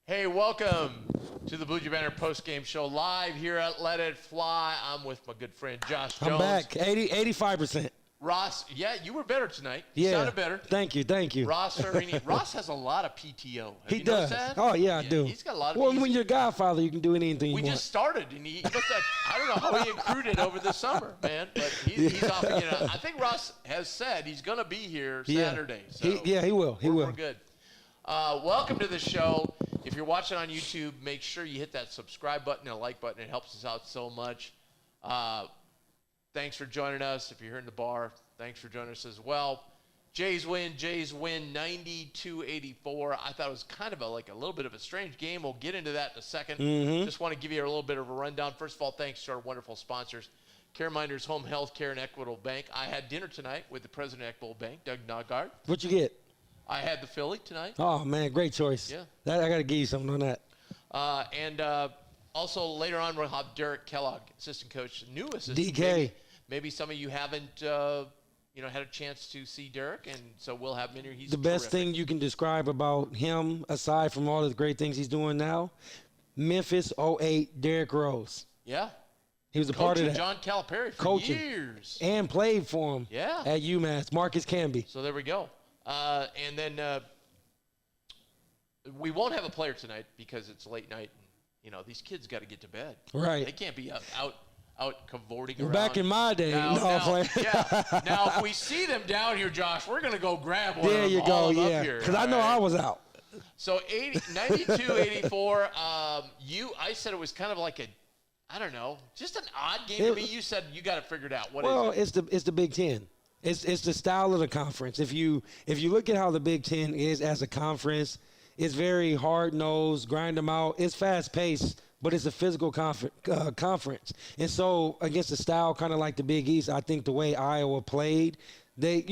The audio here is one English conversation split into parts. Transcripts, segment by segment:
Hey, welcome to the Bluejay Banter post-game show live here at Let It Fly. I'm with my good friend Josh Jones. I'm back, 85%. Ross, yeah, you were better tonight. Yeah. You sounded better. Thank you. Ross Ferrini. Ross has a lot of PTO. Have He you does. noticed that? Oh, yeah, I do. He's got a lot of Well, PTO. when you're Godfather, you can do anything you We want. just started, and he must have, I don't know how he accrued it over the summer, man. But he's off. I think Ross has said he's going to be here Saturday. So he will. He will. We're good. Welcome to the show. If you're watching on YouTube, make sure you hit that subscribe button and like button. It helps us out so much. Thanks for joining us. If you're here in the bar, thanks for joining us as well. Jays win 92-84. I thought it was kind of a little bit of a strange game. We'll get into that in a second. Just want to give you a little bit of a rundown. First of all, thanks to our wonderful sponsors, CareMinders Home Health Care and Equitable Bank. I had dinner tonight with the president of Equitable Bank, Doug Nogard. What'd you get? I had the Philly tonight. Oh, man, great choice. Yeah. I got to give you something on that. And also later on, we'll have Derek Kellogg, assistant coach, new assistant. DK. Maybe some of you haven't had a chance to see Derek, and so we'll have him in here. He's the best thing you can describe about him, aside from all of the great things he's doing now, Memphis 08 Derrick Rose. Yeah. He was a part of that. John Calipari for years. And played for him at UMass, Marcus Camby. So there we go. And then we won't have a player tonight because it's late night. And, these kids got to get to bed. Right. They can't be out cavorting around. Back in my day. Now, if we see them down here, Josh, we're going to go grab one there of them. You go, yeah. Because I know I was out. So 92-84, I said it was kind of like just an odd game to me. You said you got it figured out. What is it? It's the Big Ten. It's the style of the conference. If you look at how the Big Ten is as a conference, it's very hard-nosed, grind them out. It's fast-paced, but it's a physical conference. And so against a style kind of like the Big East, I think the way Iowa played, they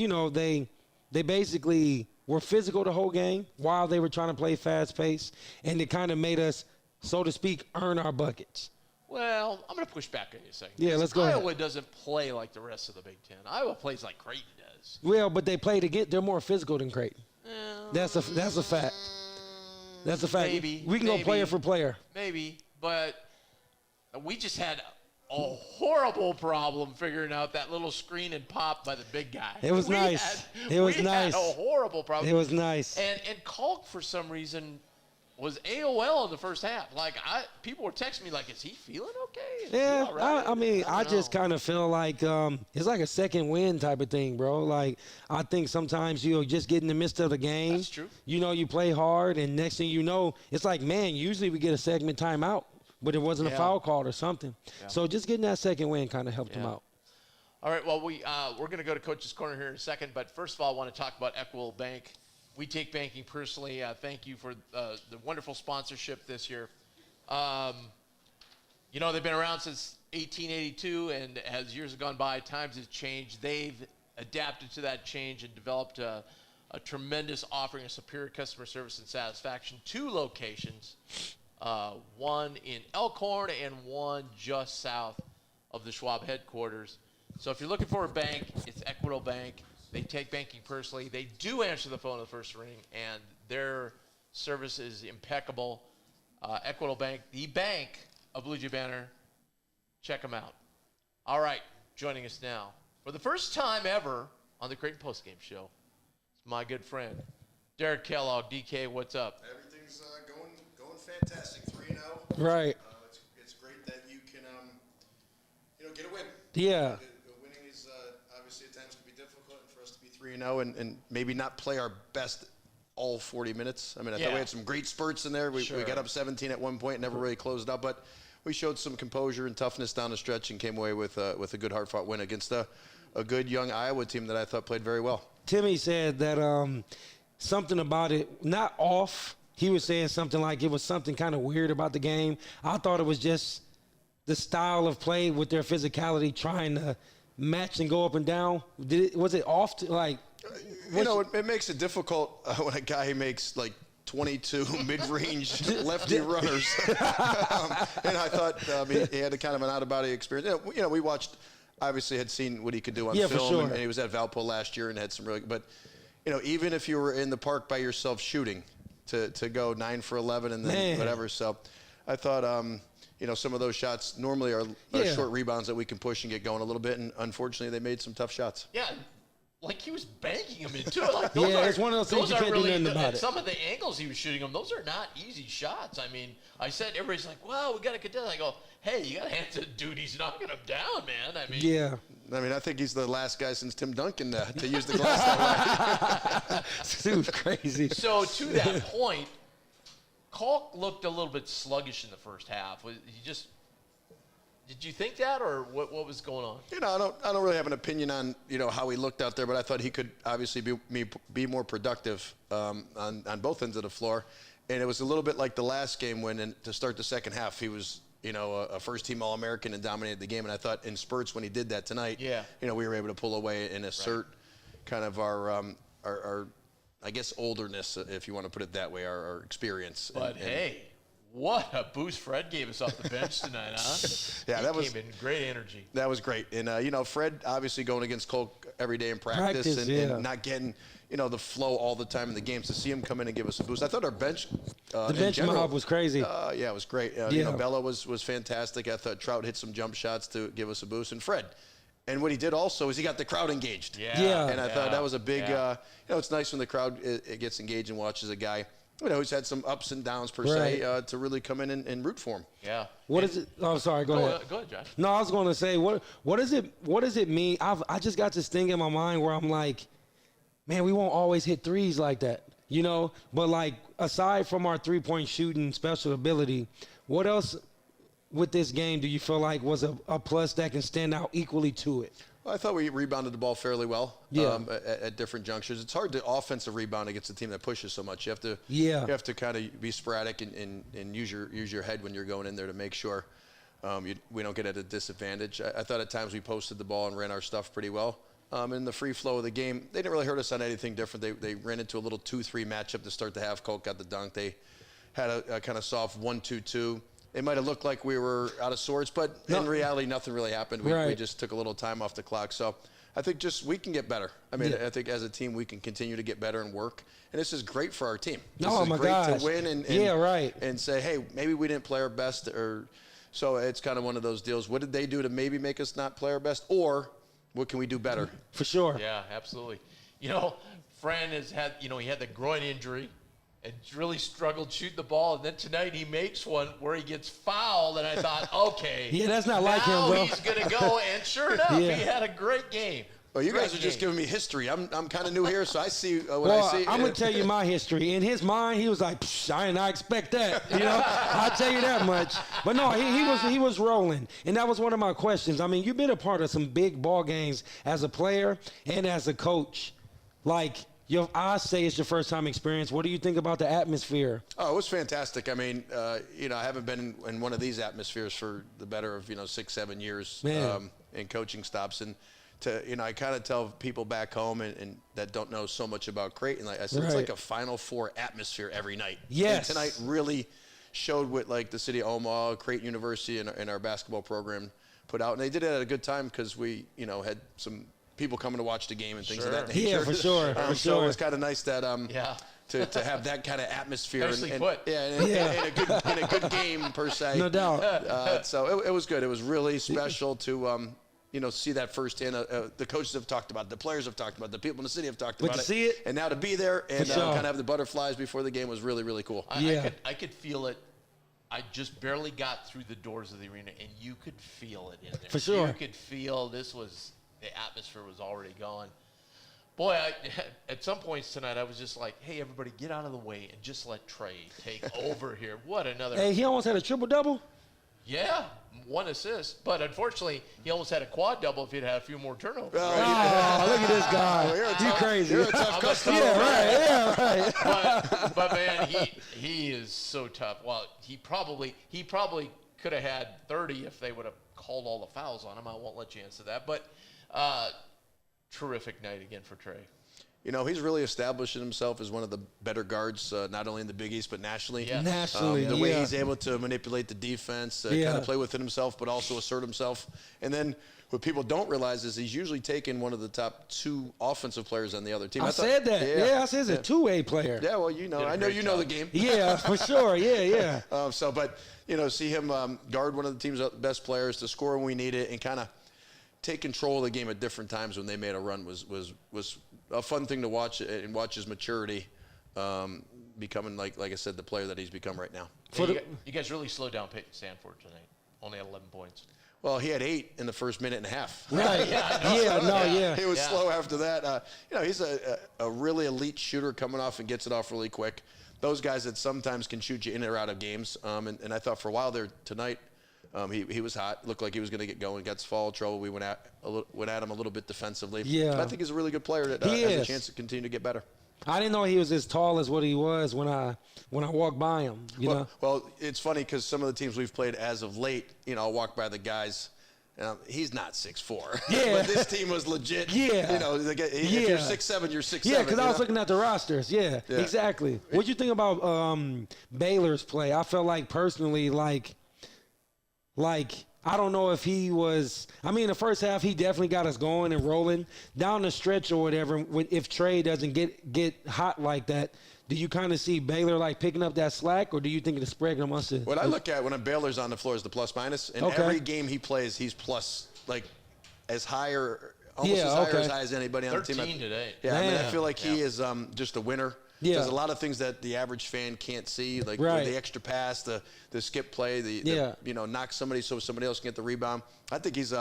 basically were physical the whole game while they were trying to play fast-paced, and it kind of made us, so to speak, earn our buckets. Well, I'm going to push back on you a second. Yeah, let's go Iowa ahead. Doesn't play like the rest of the Big Ten. Iowa plays like Creighton does. Well, but they played again. They're more physical than Creighton. That's a fact. That's a fact. Maybe. We can go player for player. Maybe, but we just had a horrible problem figuring out that little screen and pop by the big guy. It was nice. It was nice. Had a horrible problem. It was nice. And Kalk, for some reason, was AOL in the first half. People were texting me like, is he feeling okay? Is he all right? I just kind of feel like it's like a second win type of thing, bro. Like, I think sometimes you'll just get in the midst of the game. That's true. You play hard, and next thing you know, it's like, man, usually we get a segment timeout, but it wasn't a foul call or something. Yeah. So just getting that second win kind of helped them out. All right, well, we're going to go to Coach's Corner here in a second, but first of all, I want to talk about Equitable Bank. We take banking personally. Thank you for the wonderful sponsorship this year. They've been around since 1882, and as years have gone by, times have changed. They've adapted to that change and developed a tremendous offering of superior customer service and satisfaction. 2 locations, one in Elkhorn and one just south of the Schwab headquarters. So if you're looking for a bank, it's Equitable Bank. They take banking personally. They do answer the phone in the first ring, and their service is impeccable. Equitable Bank, the bank of Bluejay Banter. Check them out. All right, joining us now for the first time ever on the Creighton Postgame Show, it's my good friend, Derek Kellogg. DK, what's up? Everything's going fantastic. 3-0. Right. It's great that you can get a win. Yeah. Winning is obviously at times can be difficult, and for us to be 3-0 and maybe not play our best all 40 minutes. I thought we had some great spurts in there. We got up 17 at one point, never really closed up, but we showed some composure and toughness down the stretch and came away with a good hard-fought win against a good young Iowa team that I thought played very well. Timmy said that something about it, not off. He was saying something like it was something kind of weird about the game. I thought it was just the style of play with their physicality, trying to match and go up and down. Was it off to, like? It makes it difficult when a guy makes like 22 mid-range lefty runners. And I thought he had a kind of an out-of-body experience. We watched, obviously had seen what he could do on film. For sure. And he was at Valpo last year and had some really, but even if you were in the park by yourself shooting, to go 9 for 11 and then whatever. So I thought, some of those shots normally are short rebounds that we can push and get going a little bit. And unfortunately, they made some tough shots. Yeah. Like he was banking them into it. Like those it's one of those things you can't do nothing about it. Some of the angles he was shooting them, those are not easy shots. I mean, I said everybody's like, "Wow, we got to contest." I go, "Hey, you got to hand to the dude. He's knocking them down, man." I mean, I think he's the last guy since Tim Duncan to use the glass that way. It was crazy. So to that point, Kalk looked a little bit sluggish in the first half. Did you think that, or what was going on? I don't really have an opinion on how he looked out there, but I thought he could obviously be more productive on both ends of the floor, and it was a little bit like the last game when to start the second half he was a first-team All-American and dominated the game, and I thought in spurts when he did that tonight, we were able to pull away and assert kind of our I guess olderness, if you want to put it that way, our experience. But hey. What a boost Fred gave us off the bench tonight, huh? That came in great energy. That was great. And, Fred obviously going against Cole every day in practice and not getting, the flow all the time in the games. To see him come in and give us a boost. I thought our bench the bench mob was crazy. It was great. Bella was fantastic. I thought Trout hit some jump shots to give us a boost. And Fred. And what he did also is he got the crowd engaged. Yeah. And I thought that was a big, it's nice when the crowd it gets engaged and watches a guy who's had some ups and downs per se to really come in and root for him. Yeah. What is it? Oh, sorry. Go ahead. Go ahead, Josh. No, I was going to say, what does it mean? I just got this thing in my mind where I'm like, man, we won't always hit threes like that, But like, aside from our 3-point shooting special ability, what else with this game do you feel like was a plus that can stand out equally to it? Well, I thought we rebounded the ball fairly well at different junctures. It's hard to offensive rebound against a team that pushes so much. You have to kind of be sporadic and use your head when you're going in there to make sure we don't get at a disadvantage. I thought at times we posted the ball and ran our stuff pretty well. In the free flow of the game, they didn't really hurt us on anything different. They ran into a little 2-3 matchup to start the half. Colt got the dunk. They had a kind of soft 1-2-2. It might have looked like we were out of sorts, but in reality, nothing really happened. We just took a little time off the clock. So I think we can get better. I mean, I think as a team, we can continue to get better and work. And this is great for our team. This is great to win and say, hey, maybe we didn't play our best. So it's kind of one of those deals. What did they do to maybe make us not play our best? Or what can we do better? For sure. Yeah, absolutely. Fran has had, he had the groin injury. And really struggled shooting the ball, and then tonight he makes one where he gets fouled, and I thought, okay, that's not like him, bro. Now he's gonna go, and sure enough, he had a great game. Well, you guys are just giving me history. I'm kind of new here, so I see what I see. I'm gonna tell you my history. In his mind, he was like, I did not expect that. I'll tell you that much. But no, he was rolling, and that was one of my questions. I mean, you've been a part of some big ball games as a player and as a coach, like. I say it's your first time experience. What do you think about the atmosphere? Oh, it was fantastic. I mean, I haven't been in one of these atmospheres for the better of 6-7 years in coaching stops, and I kind of tell people back home and that don't know so much about Creighton. Like I said, it's like a Final Four atmosphere every night. Yes. And tonight really showed what like the city of Omaha, Creighton University, and our basketball program put out, and they did it at a good time because we had some people coming to watch the game and things of that nature. Yeah, for sure. So it was kind of nice that to have that kind of atmosphere in a good game per se. No doubt. So it was good. It was really special to see that firsthand. The coaches have talked about it, the players have talked about it, the people in the city have talked about it. To see it, and now to be there and kind of have the butterflies before the game was really, really cool. I could feel it. I just barely got through the doors of the arena, and you could feel it in there. For sure. You could feel the atmosphere was already gone. Boy, at some points tonight, I was just like, hey, everybody, get out of the way and just let Trey take over here. What another. Hey, he almost had a triple-double? Yeah, 1 assist. But unfortunately, he almost had a quad-double if he'd had a few more turnovers. Look at this guy. You're crazy. You're a tough customer. Yeah, right. But man, he is so tough. Well, he probably could have had 30 if they would have called all the fouls on him. I won't let you answer that. But terrific night again for Trey. he's really establishing himself as one of the better guards, not only in the Big East, but nationally. Yes. Nationally, the way he's able to manipulate the defense, kind of play within himself, but also assert himself. And then what people don't realize is he's usually taken one of the top 2 offensive players on the other team. I said that. Yeah, I said he's a two-way player. Yeah, well, I know you know the game. Yeah, for sure. Yeah. But see him guard one of the team's best players, to score when we need it, and kind of take control of the game at different times when they made a run was a fun thing to watch, and watch his maturity becoming, like I said, the player that he's become right now. You guys really slowed down Peyton Sanford tonight. Only had 11 points. Well, he had 8 in the first minute and a half. Right. He was slow after that. He's a really elite shooter coming off and gets it off really quick. Those guys that sometimes can shoot you in or out of games. And I thought for a while there tonight, he was hot. Looked like he was going to get going. Got some foul trouble. We went at him a little bit defensively. Yeah. But I think he's a really good player that has a chance to continue to get better. I didn't know he was as tall as what he was when I walked by him. You know? Well, it's funny because some of the teams we've played as of late, I'll walk by the guys. He's not 6'4". Yeah. But this team was legit. Yeah. If you're 6'7", you're 6'7". Yeah, because I was looking at the rosters. Yeah, exactly. What do you think about Baylor's play? I felt like personally, like I don't know if he was – I mean, the first half, he definitely got us going and rolling. Down the stretch or whatever, if Trey doesn't get hot like that, do you kind of see Baylor, like, picking up that slack, or do you think the spread must have – What I look at when Baylor's on the floor is the plus-minus. And every game he plays, he's plus, like, as high or almost as high as anybody on the team. 13 today. Yeah, I mean, I feel like he is just a winner. Yeah. There's a lot of things that the average fan can't see, like the extra pass, the skip play, the knock somebody so somebody else can get the rebound. I think he's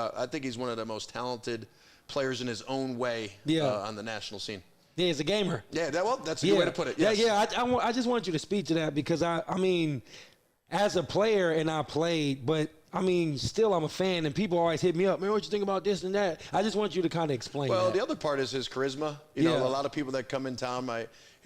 one of the most talented players in his own way on the national scene. Yeah, he's a gamer. Yeah, that's a good way to put it. Yes. Yeah. I just want you to speak to that because I mean, as a player and I played, but I mean, still I'm a fan and people always hit me up, man, what you think about this and that? I just want you to kind of explain that. The other part is his charisma. A lot of people that come in town,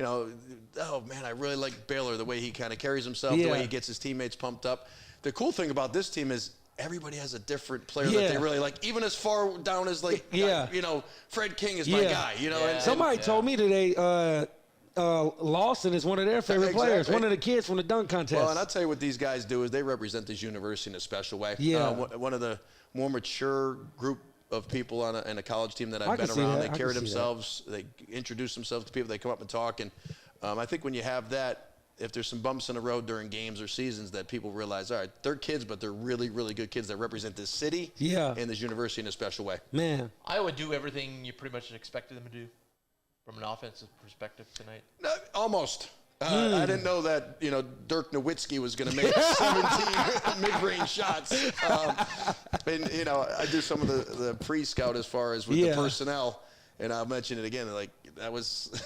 oh man, I really like Baylor, the way he kind of carries himself, the way he gets his teammates pumped up. The cool thing about this team is everybody has a different player that they really like, even as far down as Fred King is my guy. Somebody told me today, Lawson is one of their favorite players, one of the kids from the dunk contest. Well, and I'll tell you what these guys do is they represent this university in a special way. Yeah. One of the more mature group of people in a college team that I've been around. They carry themselves. They introduce themselves to people. They come up and talk. And I think when you have that, if there's some bumps in the road during games or seasons, that people realize, all right, they're kids, but they're really, really good kids that represent this city and this university in a special way. Man. Iowa do everything you pretty much expected them to do from an offensive perspective tonight? No, almost. I didn't know that, Dirk Nowitzki was going to make 17 mid-range shots. And, I do some of the pre-scout as far as with the personnel, and I'll mention it again. Like, that was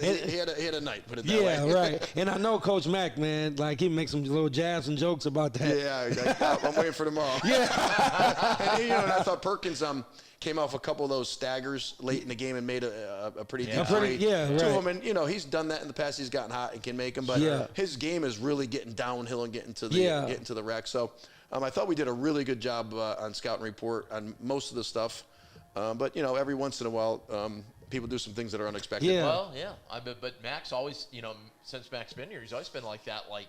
he had a night, put it that way. Yeah, right. And I know Coach Mack, man, like he makes some little jabs and jokes about that. Yeah, I'm waiting for tomorrow. Yeah. And I thought Perkins came off a couple of those staggers late in the game and made a pretty deep three. Two of them, and he's done that in the past. He's gotten hot and can make them, but his game is really getting downhill and getting to the rack. So I thought we did a really good job on Scout and Report on most of the stuff. But every once in a while, people do some things that are unexpected. Yeah. Well, but Max always, since Max been here, he's always been like that. Like,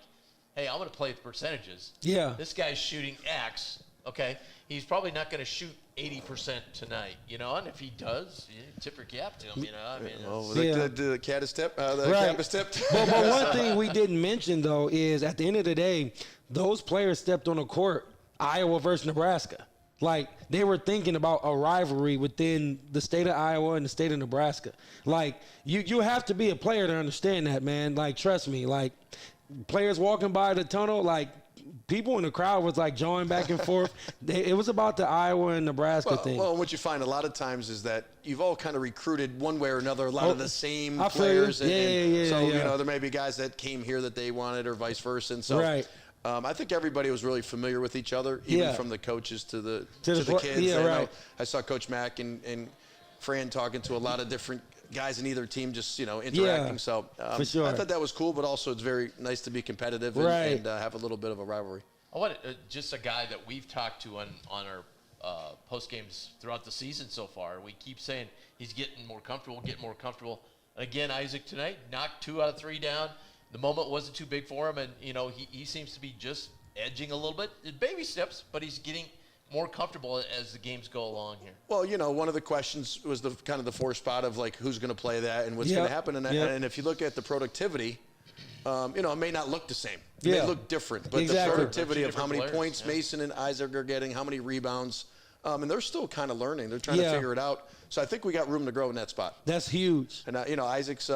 hey, I'm going to play with percentages. Yeah. This guy's shooting X. Okay, he's probably not going to shoot 80% tonight, and if he does, tip your cap to him, the cat is tipped, cap is tipped. But one thing we didn't mention, though, is at the end of the day, those players stepped on the court, Iowa versus Nebraska. Like, they were thinking about a rivalry within the state of Iowa and the state of Nebraska. Like, you have to be a player to understand that, man. Like, trust me. Like, players walking by the tunnel, like, people in the crowd was like joining back and forth. It was about the Iowa and Nebraska thing. Well, what you find a lot of times is that you've all kind of recruited one way or another a lot of the same players. So, there may be guys that came here that they wanted or vice versa. And so I think everybody was really familiar with each other, even from the coaches to the kids. Yeah, I saw Coach Mack and Fran talking to a lot of different guys in either team, just interacting. Yeah, so for sure. I thought that was cool, but also it's very nice to be competitive and have a little bit of a rivalry. I want just a guy that we've talked to on our post games throughout the season so far. We keep saying he's getting more comfortable. Again, Isaac tonight knocked 2 out of 3 down. The moment wasn't too big for him, and he seems to be just edging a little bit. Baby steps, but he's getting more comfortable as the games go along here. Well, one of the questions was the kind of the 4 spot of like who's going to play that and what's going to happen. And if you look at the productivity, it may not look the same. It may look different, but the productivity of how many points Mason and Isaac are getting, how many rebounds, and they're still kind of learning. They're trying to figure it out. So I think we got room to grow in that spot. That's huge. And Isaac's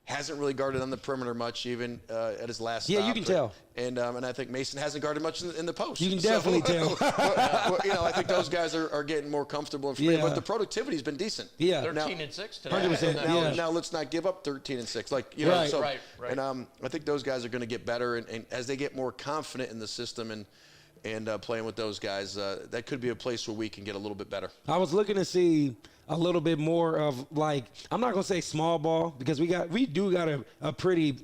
hasn't really guarded on the perimeter much, even at his last stop. Yeah, you can tell. And I think Mason hasn't guarded much in the post. You can definitely tell. I think those guys are getting more comfortable and free, but the productivity's been decent. Yeah. 13 and 6 today. 100%. Now let's not give up 13 and 6. Right. And I think those guys are going to get better, and as they get more confident in the system and playing with those guys, that could be a place where we can get a little bit better. I was looking to see a little bit more of I'm not gonna say small ball because we do got a pretty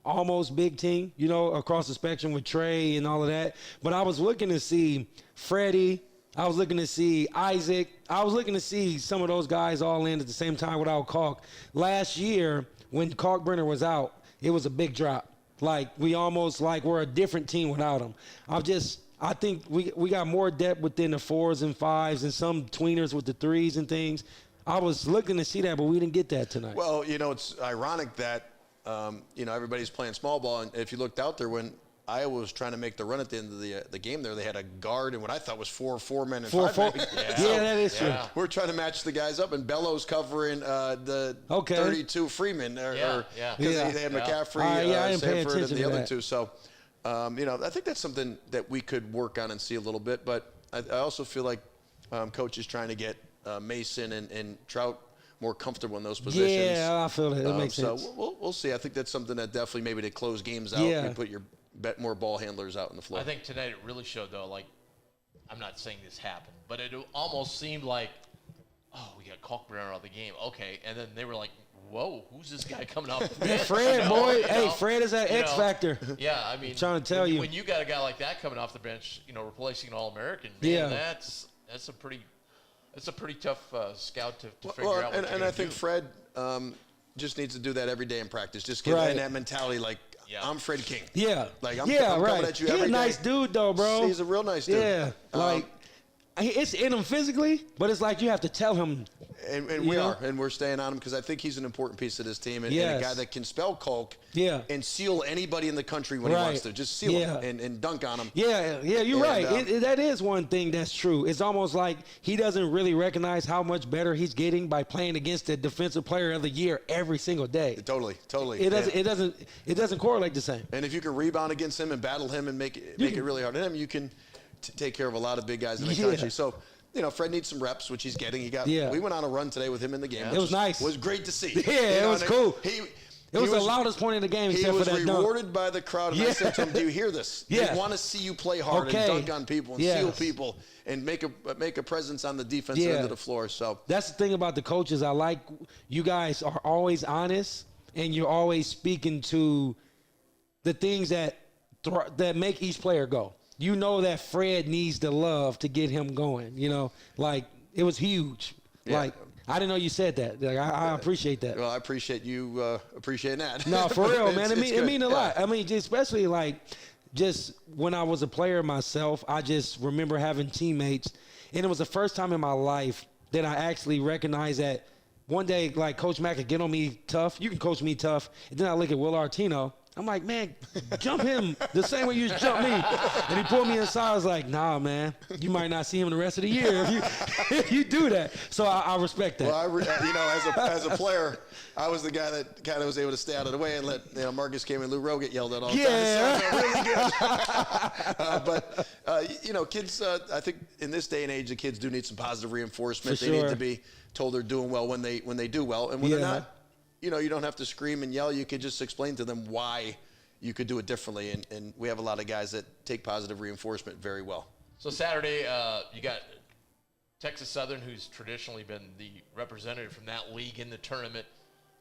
almost big team, across the spectrum with Trey and all of that. But I was looking to see Freddie. I was looking to see Isaac. I was looking to see some of those guys all in at the same time without Kalk. Last year when Kalkbrenner was out, it was a big drop. We almost we're a different team without him. I think we got more depth within the 4s and 5s and some tweeners with the 3s and things. I was looking to see that, but we didn't get that tonight. Well, it's ironic that, everybody's playing small ball. And if you looked out there when Iowa was trying to make the run at the end of the game there, they had a guard and what I thought was 4 men and 5 men. Yeah, that is true. We're trying to match the guys up, and Bellows covering the 32 Freeman. Because they had McCaffrey, Sanford, and the other 2. So, I think that's something that we could work on and see a little bit. But I also feel like Coach is trying to get Mason and Trout more comfortable in those positions. Yeah, I feel that. It makes sense. So we'll see. I think that's something that definitely maybe to close games out, you put your more ball handlers out on the floor. I think tonight it really showed, though, I'm not saying this happened, but it almost seemed like, we got Kalkbrenner out of the game. Okay. And then they were like, whoa, who's this guy coming off the bench? Fred, boy. Hey, Fred is that X factor. Yeah, I mean, trying to tell you. When you got a guy like that coming off the bench, replacing an All-American, man, that's a pretty tough scout to figure out what you're and I think Fred just needs to do that every day in practice. Just get in that mentality I'm Fred King. Yeah. I'm coming at you every day. He's a nice dude, though, bro. He's a real nice dude. Yeah. It's in him physically, but it's you have to tell him. And we're staying on him because I think he's an important piece of this team and a guy that can spell Kalk and seal anybody in the country when he wants to. Just seal him and dunk on him. Yeah, you're right. That is one thing that's true. It's almost like he doesn't really recognize how much better he's getting by playing against the defensive player of the year every single day. Totally. It doesn't correlate the same. And if you can rebound against him and battle him and make it really hard on him, you can take care of a lot of big guys in the country. So, Fred needs some reps, which he's getting. We went on a run today with him in the game. It was nice. It was great to see. Yeah, it was cool. It was the loudest point in the game except for that dunk. He was rewarded by the crowd, and I said to him, do you hear this? They want to see you play hard and dunk on people and seal people and make a presence on the defensive end of the floor. So that's the thing about the coaches. I like you guys are always honest, and you're always speaking to the things that make each player go. You know that Fred needs the love to get him going. It was huge. I didn't know you said that. I appreciate that. Well, I appreciate you appreciating that. No, for real, man. It means a lot. I mean, especially just when I was a player myself, I just remember having teammates, and it was the first time in my life that I actually recognized that one day, Coach Mack could get on me tough. You can coach me tough. And then I look at Will Artino. I'm like, man, jump him the same way you just jumped me. And he pulled me inside. I was like, nah, man, you might not see him the rest of the year if you do that. So I respect that. Well, as a player, I was the guy that kind of was able to stay out of the way and let Marcus Came and Lou Rowe get yelled at all the time. So really good. Kids, I think in this day and age, the kids do need some positive reinforcement. For they sure. need to be told they're doing well when they do well. And when they're not, you don't have to scream and yell. You can just explain to them why you could do it differently. And we have a lot of guys that take positive reinforcement very well. So Saturday, you got Texas Southern, who's traditionally been the representative from that league in the tournament.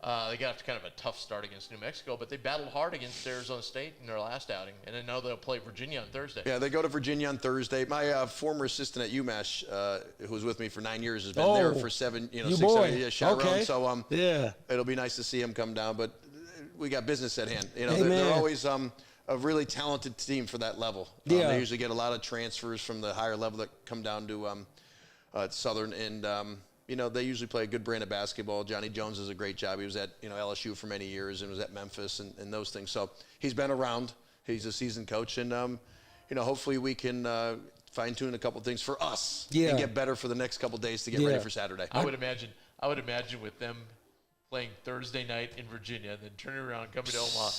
They got off to kind of a tough start against New Mexico, but they battled hard against Arizona State in their last outing, and I know they'll play Virginia on Thursday. Yeah, they go to Virginia on Thursday. My former assistant at UMass, who was with me for 9 years, has been there for 7, 6, 7 years. Chaperone. Okay. So yeah, it'll be nice to see him come down. But we got business at hand. Amen. They're always a really talented team for that level. Yeah. They usually get a lot of transfers from the higher level that come down to Southern, and they usually play a good brand of basketball. Johnny Jones does a great job. He was at LSU for many years and was at Memphis and those things. So he's been around. He's a seasoned coach, and hopefully we can fine tune a couple things for us and get better for the next couple days to get ready for Saturday. I would imagine with them playing Thursday night in Virginia, and then turning around and coming to Omaha.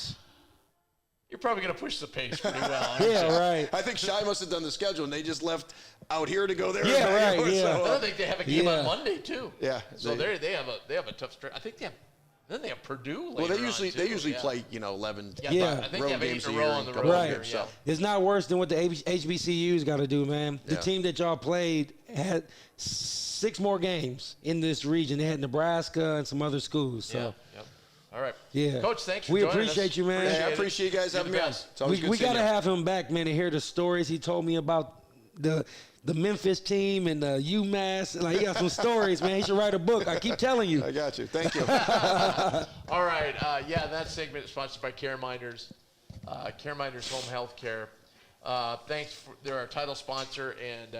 You're probably going to push the pace pretty well. Yeah, right. I think Shy must have done the schedule, and they just left out here to go there. Yeah, right. Yeah. So, I think they have a game on Monday too. Yeah. So they have a tough stretch. I think they have Purdue. Later well, they usually on, play 11 Yeah. I think road they have 8 games in a a row year. on the and road. couple of Right. games, so. It's not worse than what the HBCUs got to do, man. The team that y'all played had 6 more games in this region. They had Nebraska and some other schools. So. Yeah. Yep. All right. Yeah. Coach, thanks for we joining appreciate us. you, man. I appreciate you guys having me on. It's always good We seeing got to you. have him back, man, to hear the stories he told me about the Memphis team and the UMass. Like, he got some stories, man. He should write a book. I keep telling you. I got you. Thank you. All right. That segment is sponsored by CareMinders. CareMinders Home Health Care. Thanks. They're our title sponsor. And,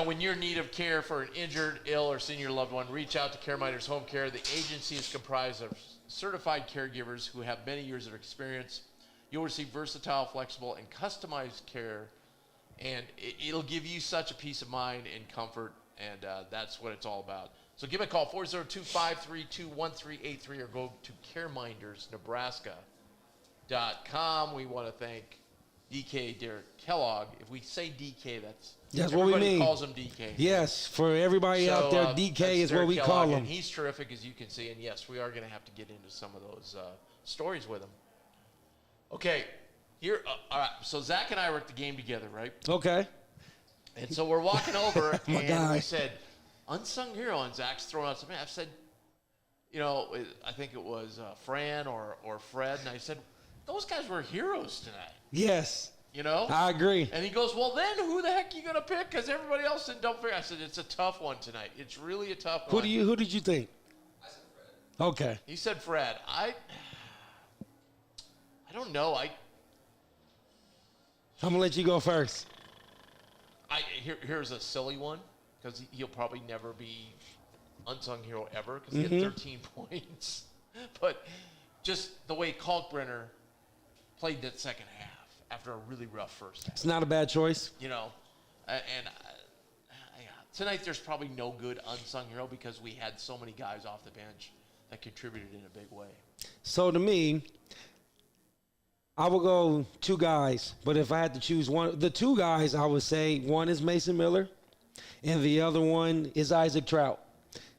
when you're in need of care for an injured, ill, or senior loved one, reach out to CareMinders Home Care. The agency is comprised of certified caregivers who have many years of experience. You'll receive versatile, flexible, and customized care, and it'll give you such a peace of mind and comfort, and that's what it's all about. So give me a call, 402-532-1383, or go to caremindersnebraska.com. We want to thank DK Derek Kellogg. If we say DK, that's what we everybody mean. calls him DK. Yes, for everybody out there, DK that's is what Derek we Kellogg, call him. and he's terrific, as you can see. And yes, we are going to have to get into some of those stories with him. Okay, here. All right. So Zach and I were at the game together, right? Okay. And so we're walking over, My and guy. we said, "Unsung hero," and Zach's throwing out something. I said, I think it was Fran or Fred, and I said, "Those guys were heroes tonight." Yes. I agree. And he goes, "Well, then who the heck are you going to pick? Because everybody else didn't figure." I said, "It's a tough one tonight. It's really a tough one." Who did you think? I said Fred. Okay. He said Fred. I don't know. I'm going to let you go first. Here's a silly one, because he'll probably never be unsung hero ever, because he had 13 points. But just the way Kalkbrenner played that second half after a really rough first half. It's not a bad choice. Tonight there's probably no good unsung hero, because we had so many guys off the bench that contributed in a big way. So to me, I would go 2 guys, but if I had to choose one, the 2 guys, I would say one is Mason Miller, and the other one is Isaac Trout.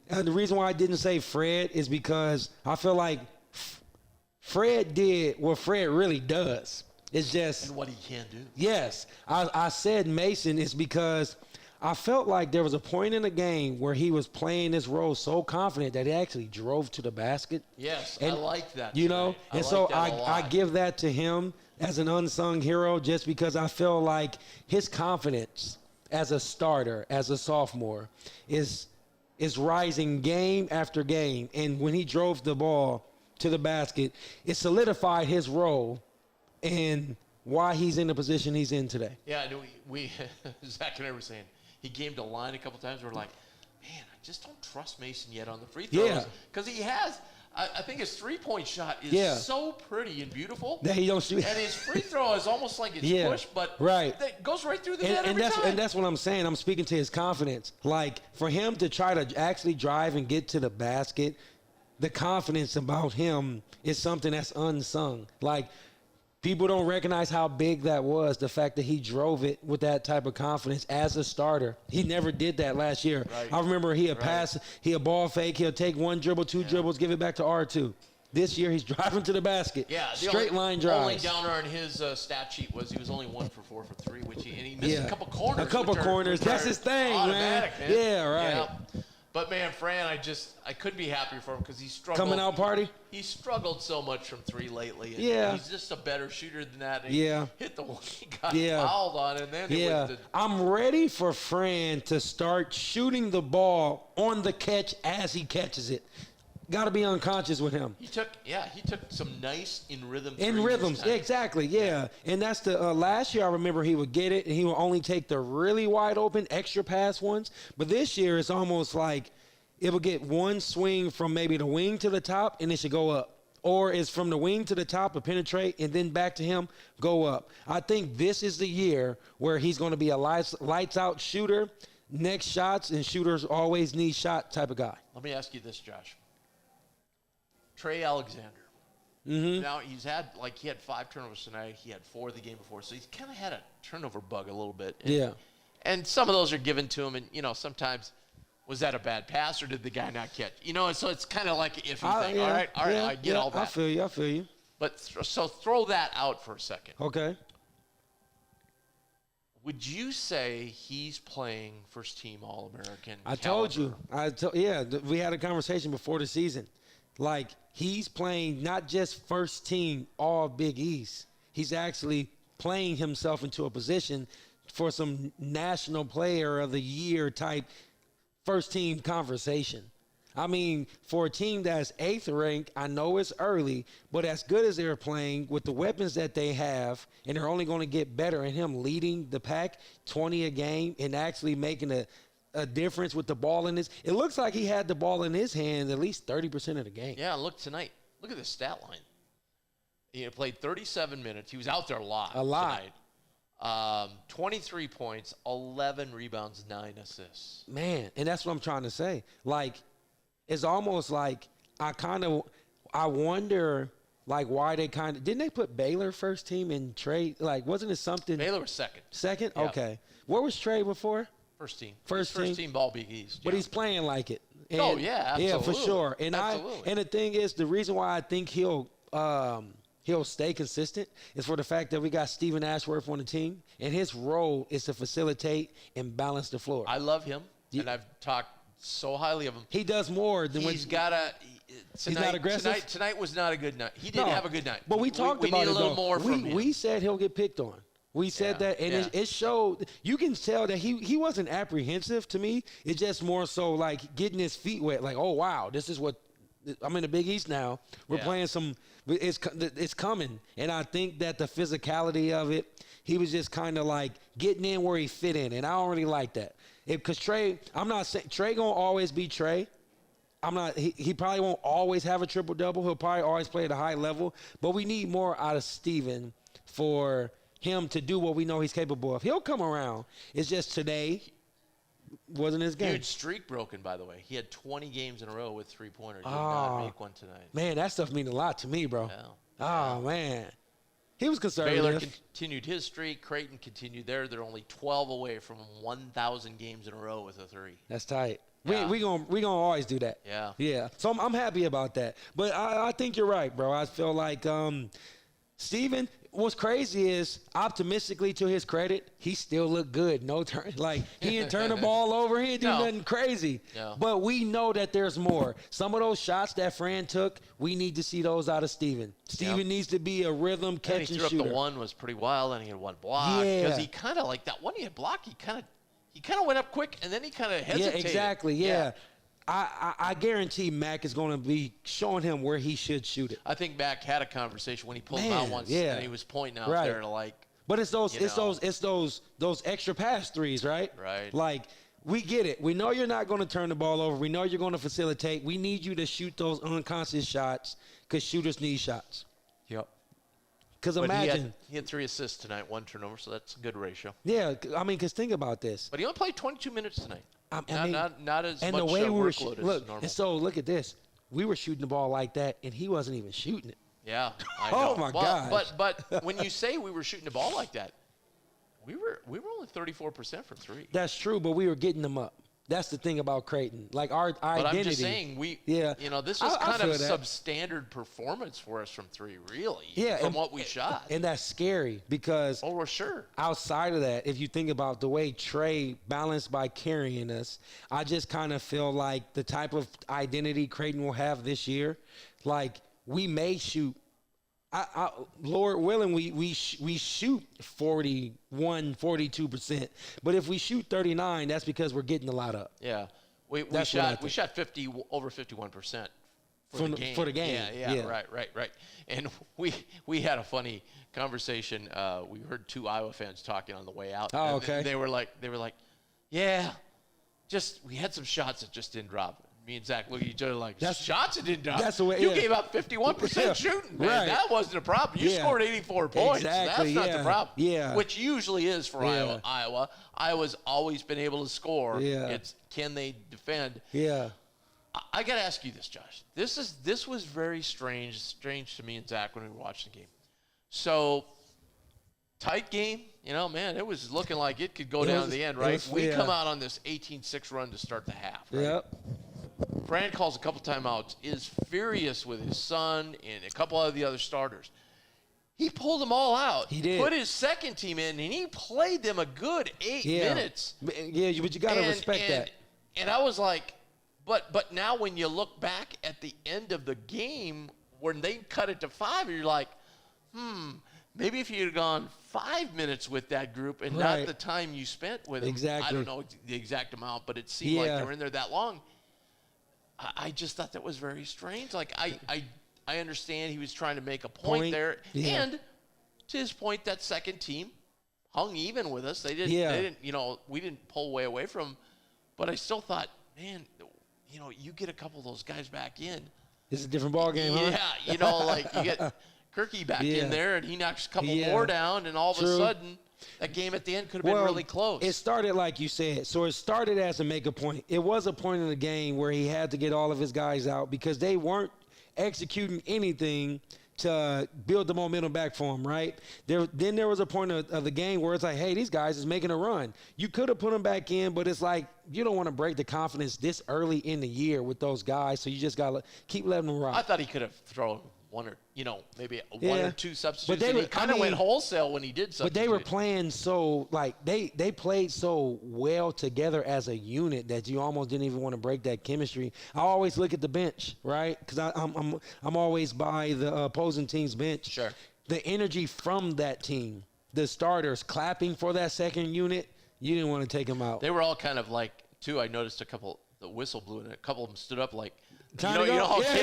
And the reason why I didn't say Fred is because I feel like Fred did what Fred really does. It's just... And what he can do. Yes. I said Mason is because I felt like there was a point in the game where he was playing this role so confident that he actually drove to the basket. Yes, and, I like that. And so I give that to him as an unsung hero, just because I feel like his confidence as a starter, as a sophomore, is rising game after game. And when he drove the ball to the basket, it solidified his role and why he's in the position he's in today. Yeah, and we Zach and I were saying, he came to line a couple times. We're like, man, I just don't trust Mason yet on the free throws. Yeah. Because he has, I think his three-point shot is so pretty and beautiful. That he don't shoot. And his free throw is almost like it's pushed, but it goes right through the net every time. And that's what I'm saying. I'm speaking to his confidence. Like, for him to try to actually drive and get to the basket, the confidence about him is something that's unsung. Like, people don't recognize how big that was, the fact that he drove it with that type of confidence as a starter. He never did that last year. Right. I remember he'll pass, he'll ball fake, he'll take 1 dribble, 2 dribbles, give it back to R2. This year, he's driving to the basket. Yeah, straight line drives. Only downer on his stat sheet was he was only 1 for 4 for 3, and he missed a couple corners. A couple corners. That's his thing, man. Automatic, man. Yeah, right. Yeah. But man, Fran, I couldn't be happier for him because he struggled. Coming out party? He struggled so much from three lately. And Yeah. He's just a better shooter than that. And Yeah. He hit the one he got Yeah. fouled on, and then it was I'm ready for Fran to start shooting the ball on the catch as he catches it. Got to be unconscious with him. He took some nice in rhythm. In rhythms, exactly, yeah. And that's the last year I remember he would get it and he would only take the really wide open extra pass ones. But this year it's almost like it will get one swing from maybe the wing to the top and it should go up. Or it's from the wing to the top to penetrate and then back to him, go up. I think this is the year where he's going to be a lights out shooter, next shots, and shooters always need shot type of guy. Let me ask you this, Josh. Trey Alexander. Now he had 5 turnovers tonight. He had 4 the game before, so he's kind of had a turnover bug a little bit. And some of those are given to him, and sometimes was that a bad pass or did the guy not catch? So it's kind of like an iffy thing. All right, I get all that. I feel you. But so throw that out for a second. Okay. Would you say he's playing first-team All-American? I told you. We had a conversation before the season. Like, he's playing not just first team all Big East. He's actually playing himself into a position for some national player of the year type first team conversation. I mean, for a team that's 8th ranked, I know it's early, but as good as they're playing with the weapons that they have, and they're only going to get better, and him leading the pack 20 a game and actually making a difference with the ball in his. It looks like he had the ball in his hand at least 30% of the game. Yeah, look tonight. Look at the stat line. He played 37 minutes. He was out there a lot. Tonight. 23 points, 11 rebounds, 9 assists. Man, and that's what I'm trying to say. Like, it's almost like I wonder like why they didn't they put Baylor first team in Trey? Like, wasn't it something? Baylor was second. Second? Yeah. Okay. Where was Trey before? First team. First team ball Big East. But he's playing like it. And, absolutely. Yeah, for sure. And absolutely. And the thing is, the reason why I think he'll stay consistent is for the fact that we got Steven Ashworth on the team, and his role is to facilitate and balance the floor. I love him, and I've talked so highly of him. He does more than he's got a. He's not aggressive. Tonight was not a good night. He didn't have a good night. But we talked about need it. a little more from him. We said he'll get picked on. We said that, and it showed. You can tell that he wasn't apprehensive to me. It's just more so like getting his feet wet. Like, oh wow, this is what I'm in the Big East now. We're playing some. It's coming, and I think that the physicality of it, he was just kind of like getting in where he fit in, and I don't really like that. Because Trey, I'm not saying Trey gonna always be Trey. I'm not. He probably won't always have a triple double. He'll probably always play at a high level. But we need more out of Steven for him to do what we know he's capable of. He'll come around. It's just today wasn't his game. Huge streak broken, by the way. He had 20 games in a row with 3-pointers. He did not make one tonight. Man, that stuff means a lot to me, bro. Yeah. Man. He was conservative. Baylor continued his streak. Creighton continued there. They're only 12 away from 1,000 games in a row with a 3. That's tight. Yeah. We gonna always do that. Yeah. Yeah. So I'm happy about that. But I think you're right, bro. I feel like Steven, what's crazy is, optimistically to his credit, he still looked good. No turn, like he didn't turn the ball over. He didn't do nothing crazy. No. But we know that there's more. Some of those shots that Fran took, we need to see those out of Steven. Steven needs to be a rhythm catch and shooter. He threw up the one was pretty wild, and he had one block. Yeah. Because he kind of like that one he had blocked. He kind of went up quick, and then he kind of hesitated. Yeah, exactly. Yeah. I guarantee Mac is going to be showing him where he should shoot it. I think Mac had a conversation when he pulled him out once, and he was pointing out there to like. But it's those extra pass threes, right? Right. Like, we get it. We know you're not going to turn the ball over. We know you're going to facilitate. We need you to shoot those unconscious shots because shooters need shots. Yep. Because imagine. He had 3 assists tonight, 1 turnover, so that's a good ratio. Yeah, I mean, because think about this. But he only played 22 minutes tonight. Not as and much the way we were workload as normal. And so look at this. We were shooting the ball like that, and he wasn't even shooting it. Yeah, I know. Oh my God! But when you say we were shooting the ball like that, we were only 34% from 3. That's true, but we were getting them up. That's the thing about Creighton. Like our identity. But I'm just saying, this was kind of a substandard performance for us from three, really. Yeah, from what we shot. And that's scary because we're sure. Outside of that, if you think about the way Trey balanced by carrying us, I just kind of feel like the type of identity Creighton will have this year, like we may shoot. Lord willing, we shoot 42%. But if we shoot 39, that's because we're getting a lot up. Yeah, we shot 51% for the game. Yeah. Right. And we had a funny conversation. We heard two Iowa fans talking on the way out. Oh, okay. They were like, yeah, we had some shots that just didn't drop. Me and Zach look at each other like, shots that didn't drop. That's the way, you gave up 51% shooting, man. Right. That wasn't a problem. You scored 84 points. Exactly. That's not the problem. Yeah. Which usually is for Iowa. Iowa's always been able to score. Yeah. It's can they defend? Yeah. I got to ask you this, Josh. This was very strange to me and Zach when we were watching the game. So, tight game. Man, it was looking like it could go down to the end, right? We come out on this 18-6 run to start the half, right? Yep. Fran calls a couple timeouts, is furious with his son and a couple of the other starters. He pulled them all out. He did. Put his second team in, and he played them a good 8 minutes. Yeah, but you got to respect that. And I was like, but now when you look back at the end of the game, when they cut it to 5, you're like, maybe if you had gone 5 minutes with that group and not the time you spent with them. Exactly. I don't know the exact amount, but it seemed like they were in there that long. I just thought that was very strange. Like, I understand he was trying to make a point there. Yeah. And to his point, that second team hung even with us. They didn't, we didn't pull way away from them. But I still thought, man, you get a couple of those guys back in. It's a different ballgame, huh? Yeah, like you get Kirky back in there, and he knocks a couple more down, and all of a sudden – that game at the end could have been really close. It started like you said. So it started as a make a point. It was a point in the game where he had to get all of his guys out because they weren't executing anything to build the momentum back for him, right? Then there was a point of the game where it's like, hey, these guys is making a run. You could have put them back in, but it's like you don't want to break the confidence this early in the year with those guys, so you just got to keep letting them rock. I thought he could have thrown one or maybe one or two substitutes. But he kind of went wholesale when he did substitute. But they were playing so they played so well together as a unit that you almost didn't even want to break that chemistry. I always look at the bench, right? Because I'm always by the opposing team's bench. Sure. The energy from that team, the starters clapping for that second unit, you didn't want to take them out. They were all kind of like too. I noticed the whistle blew and a couple of them stood up like. You know how kids,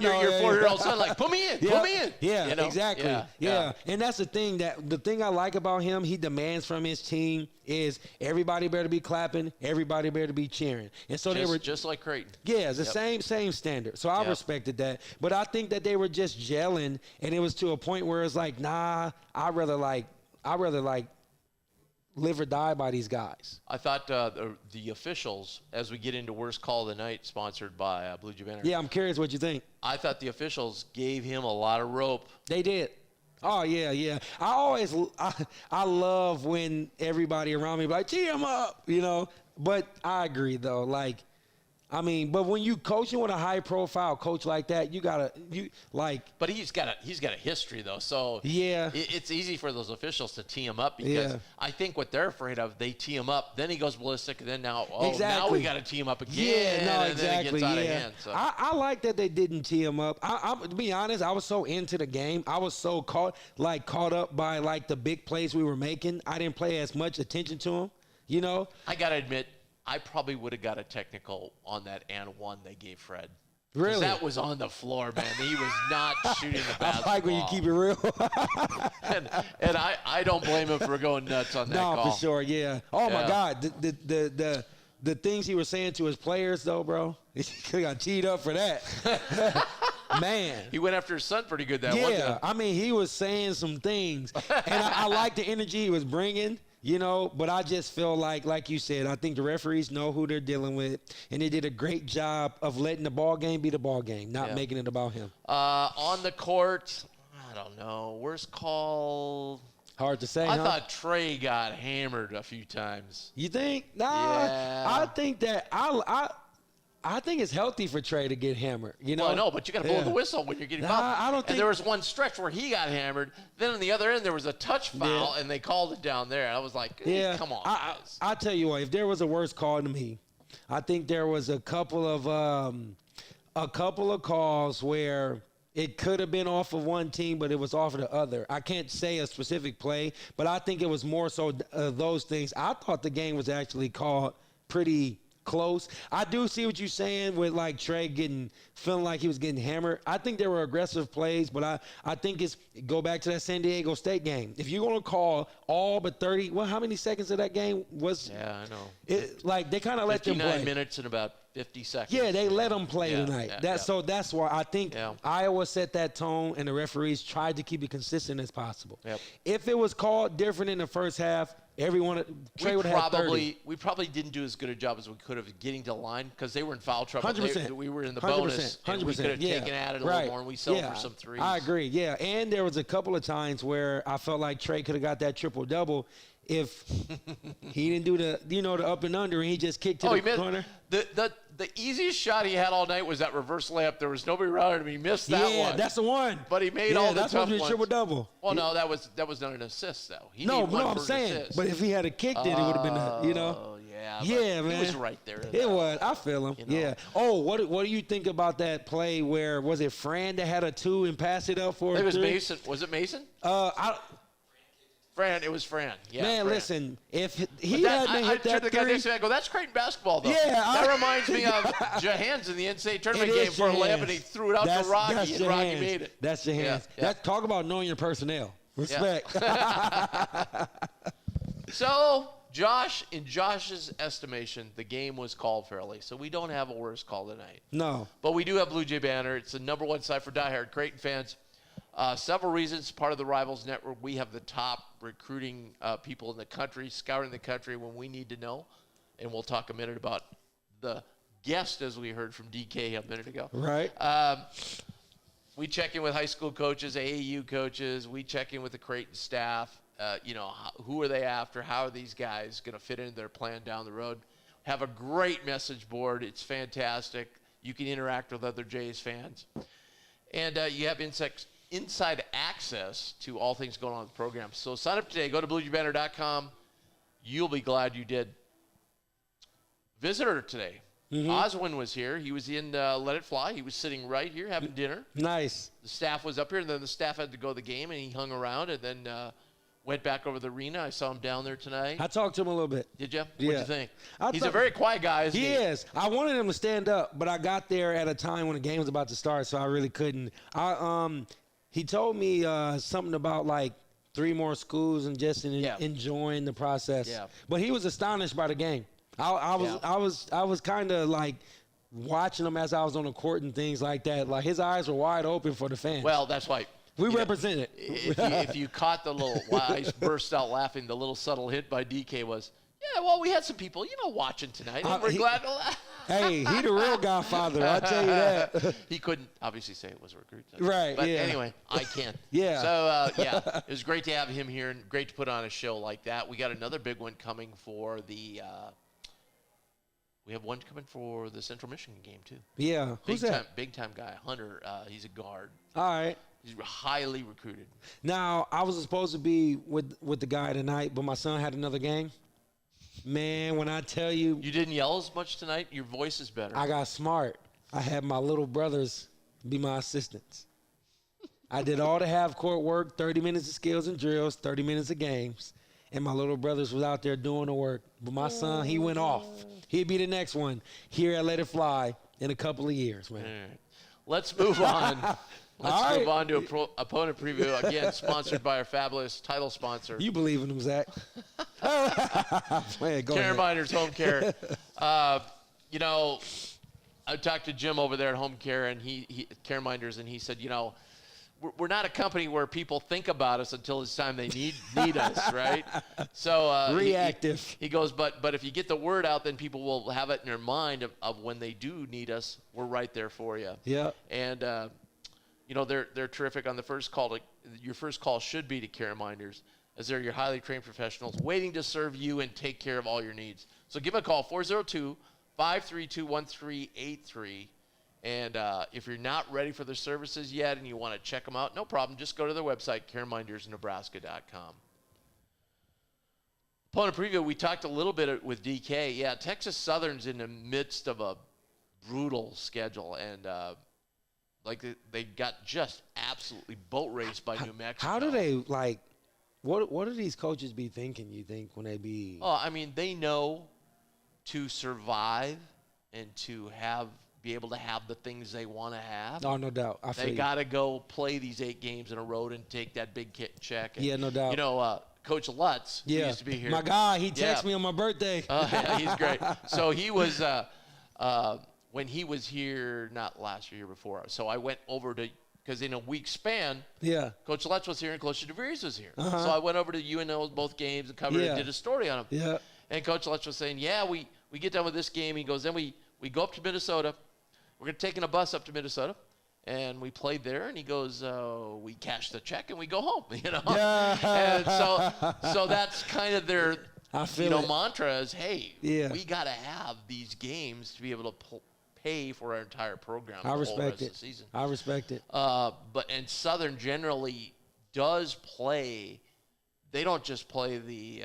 your 4-year-old son, like, put me in, put me in. Yeah, exactly. Yeah. And that's the thing I like about him, he demands from his team is everybody better be clapping, everybody better be cheering. And so they were just like Creighton. Yeah, it's the same standard. So I respected that. But I think that they were just gelling, and it was to a point where it's like, nah, I'd rather live or die by these guys. I thought the officials, as we get into worst call of the night, sponsored by Bluejay Banter. Yeah, I'm curious what you think. I thought the officials gave him a lot of rope. They did. Oh, yeah. I love when everybody around me be like, tee him up, But I agree, though. But when you coaching with a high-profile coach like that, But he's got a history though, so it's easy for those officials to tee him up because I think what they're afraid of, they tee him up, then he goes ballistic, and then now we got to tee him up again. Yeah, no, and exactly. Then it gets out of hand. So. I like that they didn't tee him up. To be honest, I was so into the game, I was so caught up by the big plays we were making. I didn't pay as much attention to them. I gotta admit, I probably would have got a technical on that and one they gave Fred. Really? That was on the floor, man. He was not shooting the basketball. I like when you keep it real. and I don't blame him for going nuts on that call. No, for sure, yeah. Oh, my God. The things he was saying to his players, though, bro, he got teed up for that. Man. He went after his son pretty good that one time. Yeah, I mean, he was saying some things. And I like the energy he was bringing. But I just feel like you said, I think the referees know who they're dealing with, and they did a great job of letting the ball game be the ball game, not making it about him. On the court, I don't know. Worst call. Hard to say, I huh? thought Trey got hammered a few times. You think? Nah, Yeah. I think that I think it's healthy for Trey to get hammered. You know? Well, I know, but you got to blow the whistle when you're getting fouled. I don't think. And there was one stretch where he got hammered. Then on the other end, there was a touch foul, and they called it down there. And I was like, come on, guys. I tell you what, if there was a worse call to me, I think there was a couple of calls where it could have been off of one team, but it was off of the other. I can't say a specific play, but I think it was more so those things. I thought the game was actually called pretty close. I do see what you're saying with like Trey feeling like he was getting hammered. I think there were aggressive plays, but I think go back to that San Diego State game. If you're going to call all but 30, how many seconds of that game was? Yeah, I know. Like they kind of let them play. 59 minutes and about 50 seconds. Yeah, they let them play tonight. Yeah. So that's why I think Iowa set that tone, and the referees tried to keep it consistent as possible. Yep. If it was called different in the first half, Trey would have 30. We probably didn't do as good a job as we could have getting to the line because they were in foul trouble. 100%. We were in the bonus, 100%. and we could have taken at it a little more, and we settled for some threes. I agree, yeah. And there was a couple of times where I felt like Trey could have got that triple-double if he didn't do the up and under, and he just kicked to the corner. The easiest shot he had all night was that reverse layup. There was nobody around him. He missed that one. Yeah, that's the one. But he made all the tough ones. That's supposed to be a triple-double. Well, no, that was not an assist, though. I'm saying. But if he had kicked it, it would have been Oh, yeah, man. He was right there. It was. I feel him. Yeah. Oh, what do you think about that play where, was it Fran that had a 2 and passed it up for a 3? It was Mason. Was it Mason? It was Fran. Yeah, man, Fran. Listen, if he hadn't hit that 3. I go, that's Creighton basketball, though. Yeah. That reminds me of Johans in the NCAA tournament game for a layup, and he threw it out to Rocky, and Rocky made it. That's Johans. Yeah. Talk about knowing your personnel. Respect. Yeah. So, in Josh's estimation, the game was called fairly, so we don't have a worse call tonight. No. But we do have Bluejay Banter. It's the #1 site for diehard Creighton fans. Several reasons. Part of the Rivals Network, we have the top recruiting people in the country, scouring the country when we need to know. And we'll talk a minute about the guest, as we heard from DK a minute ago. Right. We check in with high school coaches, AAU coaches. We check in with the Creighton staff. Who are they after? How are these guys going to fit into their plan down the road? Have a great message board. It's fantastic. You can interact with other Jays fans. And you have inside access to all things going on in the program. So sign up today. Go to BluejayBanter.com. You'll be glad you did. Visitor today. Oswin was here. He was in Let It Fly. He was sitting right here having dinner. Nice. The staff was up here, and then the staff had to go to the game, and he hung around and then went back over the arena. I saw him down there tonight. I talked to him a little bit. Did you? Yeah. What'd you think? He's a very quiet guy, isn't he? He is. I wanted him to stand up, but I got there at a time when the game was about to start, so I really couldn't. He told me something about like 3 more schools and just enjoying the process. Yeah. But he was astonished by the game. I was kind of like watching him as I was on the court and things like that. Like his eyes were wide open for the fans. Well, that's why. We represent it. If you caught the little, I burst out laughing, the little subtle hint by DK was, yeah, well, we had some people, watching tonight, and we're glad to laugh. Hey, he the real godfather, I'll tell you that. He couldn't obviously say it was a recruit. Right, but yeah. Anyway, I can. Yeah. So, it was great to have him here and great to put on a show like that. We got another big one coming for we have one coming for the Central Michigan game, too. Yeah. Who's that? Big time guy, Hunter. He's a guard. All right. He's highly recruited. Now, I was supposed to be with the guy tonight, but my son had another game. Man, when I tell you. You didn't yell as much tonight? Your voice is better. I got smart. I had my little brothers be my assistants. I did all the half-court work, 30 minutes of skills and drills, 30 minutes of games, and my little brothers was out there doing the work. But my son, he went off. He'd be the next one here at Let It Fly in a couple of years, man. Right. Let's move on. Let's move on to opponent preview, again, sponsored by our fabulous title sponsor. You believe in him, Zach. Care Minders Home Care. I talked to Jim over there at Home Care, and he Care Minders, and he said, we're not a company where people think about us until it's time they need us, right? So reactive. He goes, but if you get the word out, then people will have it in their mind of when they do need us, we're right there for you. Yeah. And they're terrific on the first call. Your first call should be to Care Minders. as they're your highly trained professionals waiting to serve you and take care of all your needs. So give them a call, 402-532-1383. And if you're not ready for their services yet and you want to check them out, no problem. Just go to their website, caremindersnebraska.com. Opponent preview, we talked a little bit with DK. Yeah, Texas Southern's in the midst of a brutal schedule. And they got just absolutely boat raced by New Mexico. How do they, what do these coaches be thinking, you think, when they be? Oh, I mean, they know to survive and to be able to have the things they want to have. Oh, no doubt. They got to go play these 8 games in a row and take that big check. And, yeah, no doubt. You know, Coach Lutz, who used to be here. My guy, he texted me on my birthday. Yeah, he's great. So he was, when he was here, not last year before, so I went over to, because in a week span, Coach Lutz was here and Coach DeVries was here. So I went over to UNO both games and covered and did a story on them. Yeah. And Coach Lutz was saying, we get done with this game. He goes, then we go up to Minnesota. We're taking a bus up to Minnesota, and we played there. And he goes, we cash the check and we go home. You know, and so that's kind of their mantra is, hey, we got to have these games to be able to pay for our entire program. I respect it. Of the season. I respect it. And Southern generally does play. They don't just play the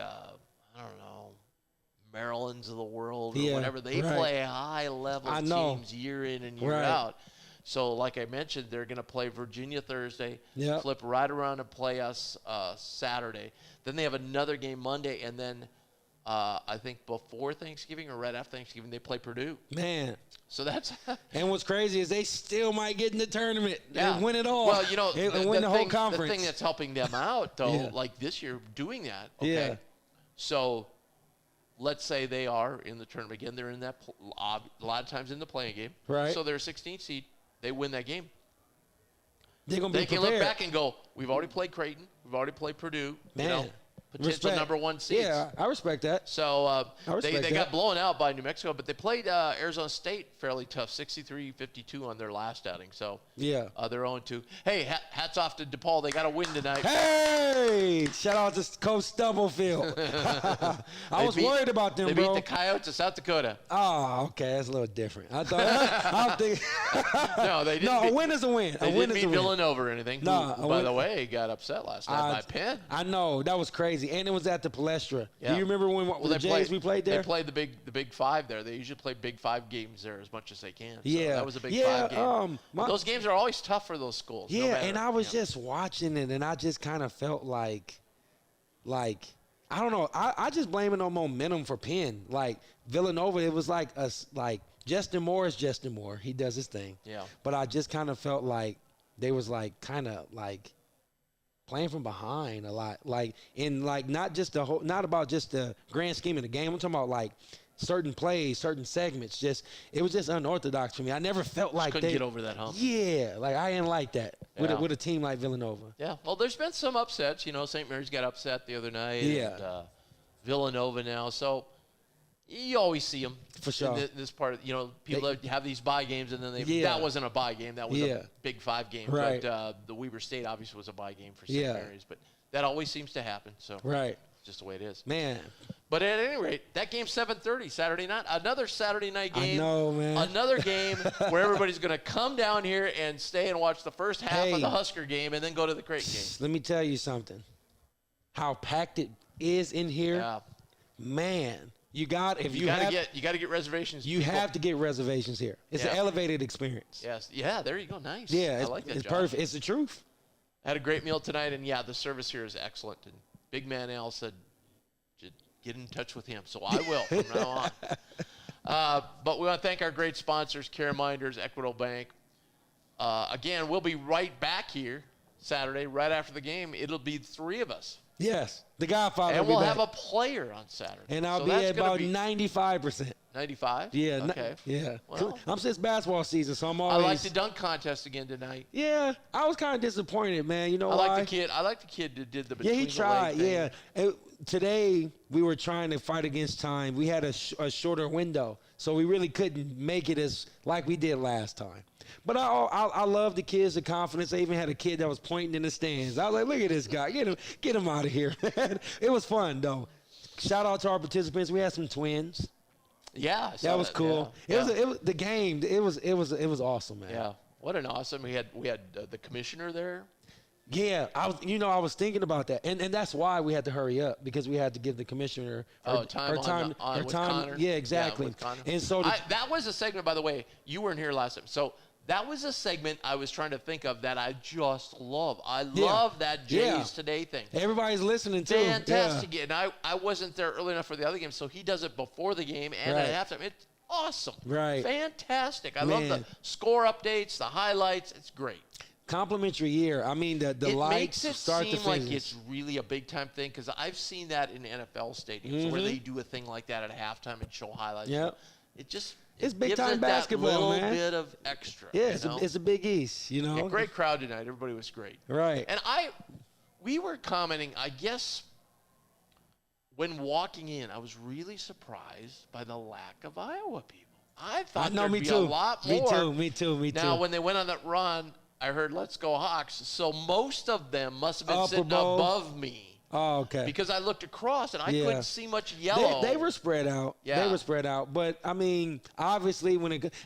Marylands of the world or whatever. They play high-level teams year in and year out. So, like I mentioned, they're going to play Virginia Thursday, flip right around and play us Saturday. Then they have another game Monday, and then I think before Thanksgiving or right after Thanksgiving, they play Purdue. Man. So that's – And what's crazy is they still might get in the tournament and win it all. Well, you know, and win the whole conference. The thing that's helping them out, though, like this year, doing that, okay? So – let's say they are in the tournament again. They're in that a lot of times in the playing game. Right. So they're a 16th seed. They win that game. They're gonna be prepared. They can look back and go, we've already played Creighton. We've already played Purdue. Man. You know, potential number 1 seeds. Yeah, I respect that. So they got blown out by New Mexico, but they played Arizona State fairly tough, 63-52 on their last outing. So they're 0-2. Hey, hats off to DePaul. They got a win tonight. Hey, shout out to Coach Stubblefield. I was worried about them, They bro. beat the Coyotes of South Dakota. Oh, okay, that's a little different. I thought. No, they didn't. No, a win is a win. They didn't beat Villanova or anything. No, who, by the way, got upset last night by Penn. I know, that was crazy. And it was at the Palestra. Yeah. Do you remember when the Jays we played there? They played the Big Five there. They usually play Big Five games there as much as they can. So yeah. that was a Big Five game. Those games are always tough for those schools. Yeah, and I was just watching it, and I just kind of felt like I don't know. I just blame it on momentum for Penn. Like Villanova, it was like Justin Moore is Justin Moore. He does his thing. Yeah. But I just kind of felt like they was playing from behind a lot, not about just the grand scheme of the game. I'm talking about certain plays, certain segments. It was just unorthodox for me. I never felt like couldn't get over that hump. Yeah, I didn't like that with a team like Villanova. Yeah, well, there's been some upsets. You know, St. Mary's got upset the other night. Yeah. And, Villanova now, so you always see them for sure. In this part, people have these bye games, and then that wasn't a bye game. That was a Big Five game. Right. But the Weber State obviously was a bye game for St. Mary's. But that always seems to happen. So right. Just the way it is. Man. But at any rate, that game's 7:30 Saturday night. Another Saturday night game. I know, man. Another game where everybody's going to come down here and stay and watch the first half of the Husker game and then go to the Creighton game. Let me tell you something. How packed it is in here. Yeah. Man. You got to get reservations. You have to get reservations here. It's an elevated experience. Yes. Yeah, there you go. Nice. Yeah, I like that. It's Josh. perfect. It's the truth. I had a great meal tonight, and the service here is excellent. And Big Man Al said, get in touch with him. So I will from now on. But we want to thank our great sponsors, Care Minders, Equitable Bank. Again, we'll be right back here Saturday, right after the game. It'll be 3 of us. Yes, the Godfather. And we'll have a player on Saturday. And I'll be at about 95%. 95? Yeah. Okay. Yeah. Well, I'm since basketball season, so I'm always. I like the dunk contest again tonight. Yeah, I was kind of disappointed, man. You know why? I like the kid that did the between he tried. the leg thing. Today we were trying to fight against time. We had a shorter window, So we really couldn't make it as like we did last time. But I love the kids, the confidence. I even had a kid that was pointing in the stands. I was like, look at this guy. Get him out of here, man. It was fun, though. Shout out to our participants. We had some twins. Yeah, that was cool. Yeah. It was the game. It was awesome, man. Yeah, what an awesome. We had the commissioner there. Yeah, I was thinking about that, and that's why we had to hurry up because we had to give the commissioner time. Connor. Yeah, exactly. Yeah, with Connor. And so that was a segment, by the way. You weren't here last time, so that was a segment I was trying to think of that I just love. I love that Jays Today thing. Everybody's listening too. Fantastic. Yeah. And I wasn't there early enough for the other game, so he does it before the game and at halftime. It's awesome. Right. Fantastic. I love the score updates, the highlights. It's great. Complimentary year. I mean, the lights start to finish. It makes it seem like it's really a big-time thing because I've seen that in NFL stadiums where they do a thing like that at halftime and show highlights. Yep. It's big-time basketball, man. A little bit of extra. Yeah, it's a Big East, Yeah, great crowd tonight. Everybody was great. Right. And we were commenting, I guess, when walking in, I was really surprised by the lack of Iowa people. I thought there'd be a lot more. Me too. Now, when they went on that run, I heard "Let's Go Hawks," so most of them must have been sitting above me. Oh, okay. Because I looked across and I couldn't see much yellow. They were spread out. Yeah. They were spread out. But I mean, obviously,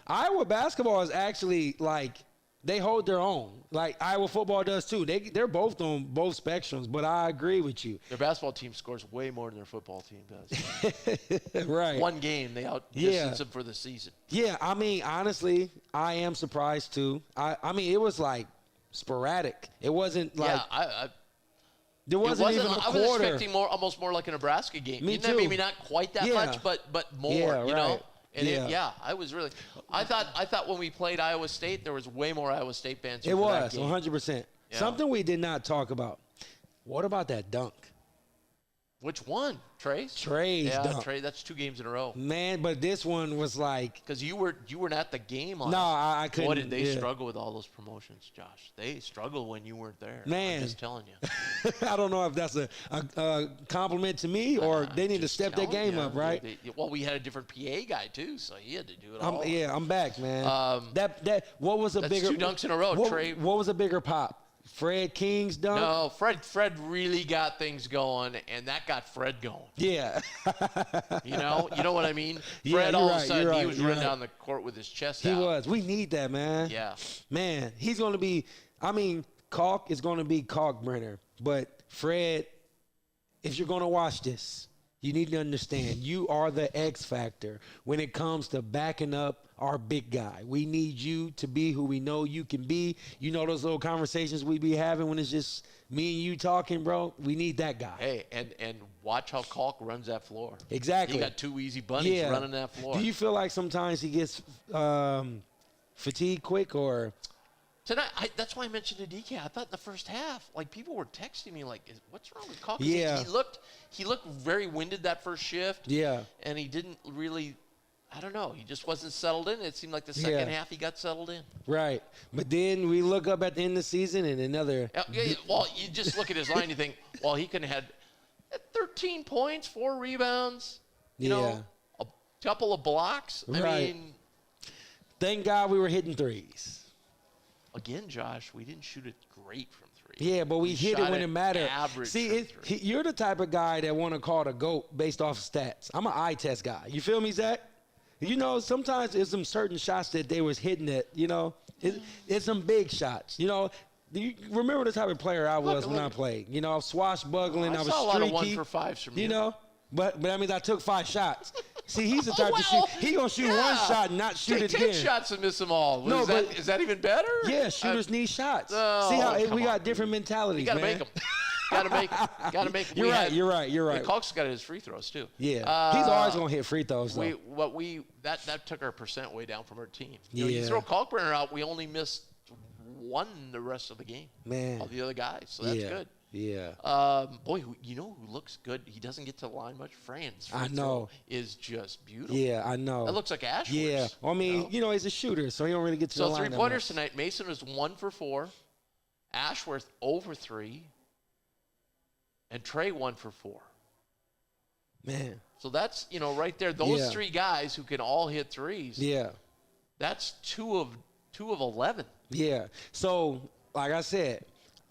Iowa basketball is actually like they hold their own. Like Iowa football does too. They're both on both spectrums. But I agree with you. Their basketball team scores way more than their football team does. Right. One game they outdistance them for the season. Yeah. I mean, honestly, I am surprised too. I mean, it was like sporadic. It wasn't like. Yeah. There wasn't even a quarter. I was expecting almost more like a Nebraska game. Me too. Maybe not quite that much, but more. You know. And I was really. I thought when we played Iowa State, there was way more Iowa State fans. It was 100%. Yeah. Something we did not talk about. What about that dunk? Which one? Trey's dunk. Trey. That's 2 games in a row. Man, but this one was like because you weren't at the game. On I couldn't. Boy, did they struggle with all those promotions, Josh? They struggled when you weren't there. Man, I'm just telling you. I don't know if that's a compliment to me or they need to step their game up, right? Well, we had a different PA guy too, so he had to do it all. I'm back, man. What was a bigger 2 dunks in a row, Trey? What was a bigger pop? Fred King's dunk? No, Fred really got things going, and that got Fred going. Yeah. you know what I mean? Yeah, Fred all of a sudden he was running down the court with his chest out. He was. We need that, man. Yeah. Man, he's going to be – I mean, Kalk is going to be Kalkbrenner. But Fred, if you're going to watch this, you need to understand you are the X factor when it comes to backing up our big guy. We need you to be who we know you can be. You know those little conversations we be having when it's just me and you talking, bro? We need that guy. Hey, and watch how Kalk runs that floor. Exactly. He got 2 easy bunnies running that floor. Do you feel like sometimes he gets fatigued quick or – Tonight, that's why I mentioned to DK. I thought in the first half, like people were texting me, like, "What's wrong with Kalk?" Yeah, he looked very winded that first shift. Yeah, and he didn't really. I don't know. He just wasn't settled in. It seemed like the second half he got settled in. Right, but then we look up at the end of the season and another. Well, you just look at his line, you think, well, he could have had 13 points, 4 rebounds. You know, a couple of blocks. Right. I mean, thank God we were hitting threes. Again, Josh, we didn't shoot it great from 3. Yeah, but we hit it when it mattered. Average. See, you're the type of guy that want to call the GOAT based off of stats. I'm an eye test guy. You feel me, Zach? You know, sometimes there's some certain shots that they was hitting it, you know. It's some big shots. You know, you remember the type of player I was when I played. You know, swashbuckling. I was saw streaky. A lot of 1-for-5s from you. You know, but that means I took 5 shots. See, he's the type to shoot. He gonna shoot 1 shot and not shoot it again. 10 shots and miss them all. Is that even better? Yeah, shooters need shots. See how we got different mentalities, You gotta man. make them. Gotta make them. You're right. Kalk's got his free throws too. Yeah, he's always gonna hit free throws. Though. That took our percent way down from our team. You throw Kalkbrenner out, we only missed 1 the rest of the game. Man, all the other guys, so that's good. Yeah. Boy, you know who looks good? He doesn't get to the line much. Fran's I know. Is just beautiful. Yeah, I know. That looks like Ashworth. Yeah. I mean, you know, he's a shooter, so he don't really get to the line. So 3-pointers tonight. Mason was 1 for 4. Ashworth over 3. And Trey 1 for 4. Man. So that's, right there. Those Yeah. 3 guys who can all hit threes. Yeah. That's 2 of 11. Yeah. So, like I said,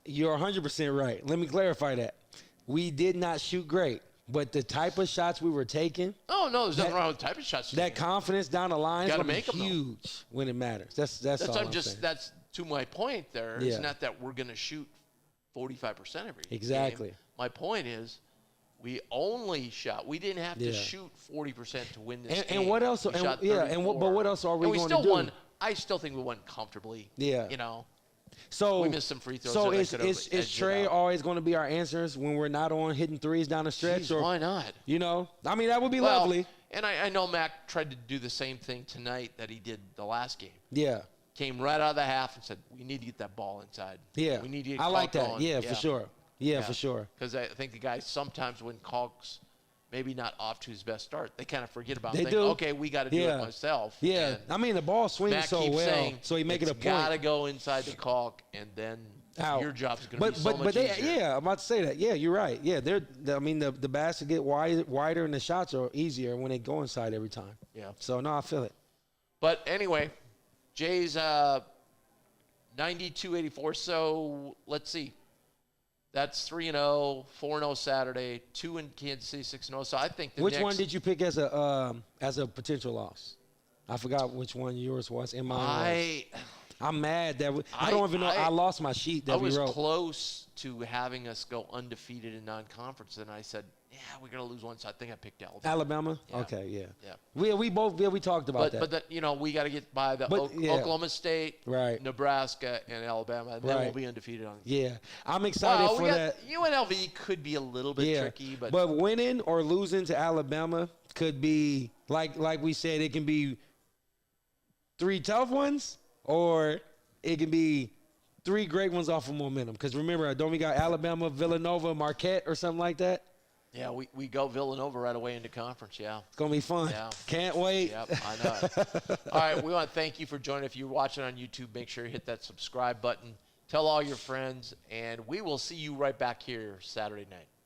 you're 100% right. Let me clarify that. We did not shoot great, but the type of shots we were taking, Oh, no, there's nothing wrong with the type of shots. that confidence down the line is Gotta going to be make 'em, though. huge when it matters. That's all I'm saying. That's to my point there. Yeah. It's not that we're going to shoot 45% every Exactly. game. My point is we only shot. We didn't have to Yeah. shoot 40% to win this And game. what else? We And, shot yeah. 34. But what else are we And going still to do? won. I still think we won comfortably. Yeah. So We missed some free throws So that is could've edged it Trey out. always going to be our answers when we're not on hitting threes down the stretch? Jeez, why not? I mean, that would be Well, lovely. And I know Mac tried to do the same thing tonight that he did the last game. Yeah. Came right out of the half and said, we need to get that ball inside. Yeah. We need to get I like Kalk that. going. Yeah, for sure. Yeah, for sure. Because I think the guys sometimes when Kalk's maybe not off to his best start, they kind of forget about They it. do. Okay, we got to do it myself. Yeah. And I mean, the ball swings Matt so keeps well, saying, so he make it a point. got to go inside the Kalk, and then Out. your job's going to be so much but they, easier. yeah, I'm about to say that. Yeah, you're right. Yeah, the baskets get wider and the shots are easier when they go inside every time. Yeah. So no, I feel it. But anyway, Jay's 92-84. So let's see. That's 3-0, 4-0 Saturday, 2 in Kansas City, 6-0. So I think the Which next, one did you pick as a potential loss? I forgot which one yours was. And mine was. I'm mad that I don't even know. I lost my sheet that I we was wrote. close to having us go undefeated in non-conference, and I said, "Yeah, we're gonna lose one." So I think I picked Alabama. Alabama? Yeah. Okay, yeah. Yeah. We both we talked about that. But we got to get by the yeah. Oklahoma State, Right. Nebraska, and Alabama, and then Right. we'll be undefeated on. Yeah, I'm excited for that. UNLV could be a little bit tricky, but winning or losing to Alabama could be like we said, it can be 3 tough ones, or it can be 3 great ones off of momentum. Because remember, don't we got Alabama, Villanova, Marquette, or something like that? yeah, we go Villanova right away into conference. Yeah. It's gonna be fun. Yeah. Can't wait. Yep, I know. All right, we want to thank you for joining. If you're watching on YouTube, make sure you hit that subscribe button. Tell all your friends, and we will see you right back here Saturday night.